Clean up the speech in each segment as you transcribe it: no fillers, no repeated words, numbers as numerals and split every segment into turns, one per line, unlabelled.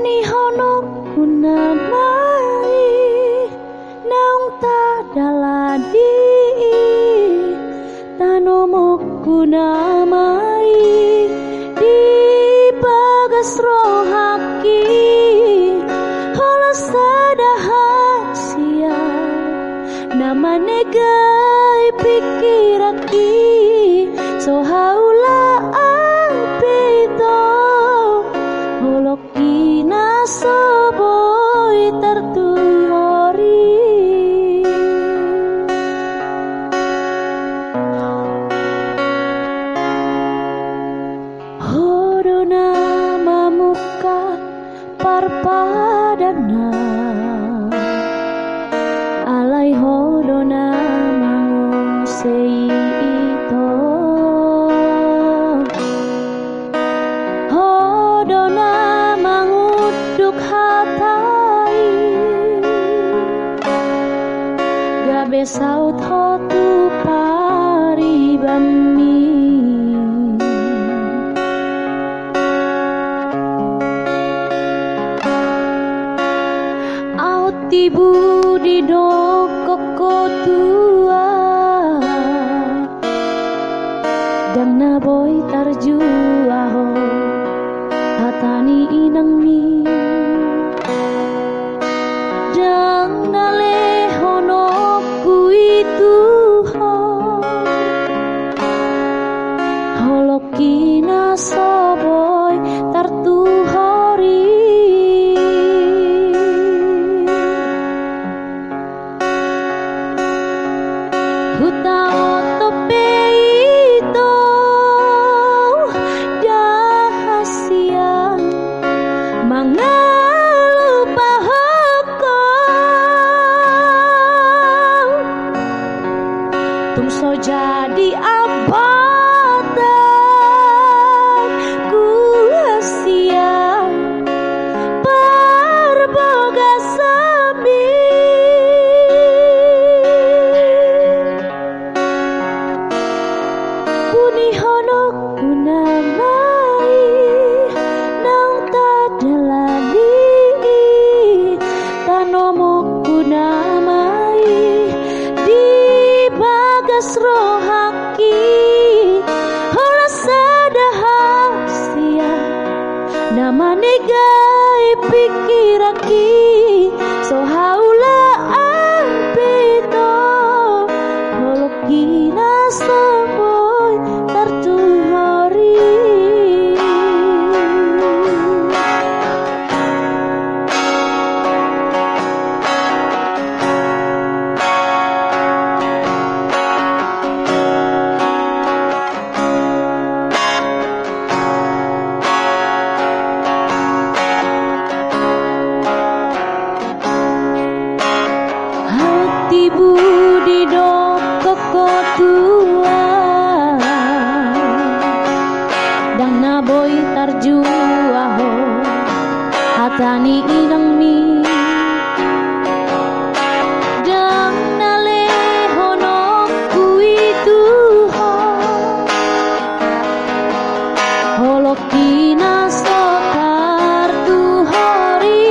Punihono kunamai naung tadaladi tanomo kunamai di bagas rohaki holas sadahasia nama negai pikiraki so haula apito holoki naso boy tertuhori hodona mamuka parpadana alai hodona mangusei ito hodona manguduk hatai gabe saut hotu paribami tibu di dokoko tua dan naboy tarjuaho hatani inang mi dan nalehono kuitu ho holokina soboy tartuhori hutao topeito dahasia mangalupa hoko tungso jadi abatan ku hasia berboga sami punihono kunamai naung tadaladi tanomo kunamai di bagas rohaki holas sadahasia nama negai pikiraki so haula apito holoki naso boy tertuhori hati budi dokoko tua dan naboy tarjuaho hatani inang mi dan nalehono kuitu ho holoki naso tartuhori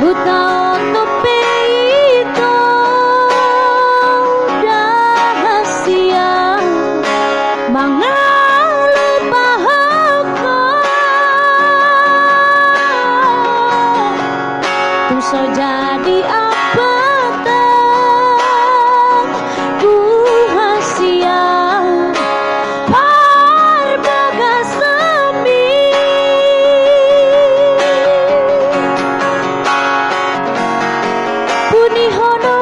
hutao topeito dahasia mangalupa hoko tungso jadi abatan ku hasia parboga sami punihono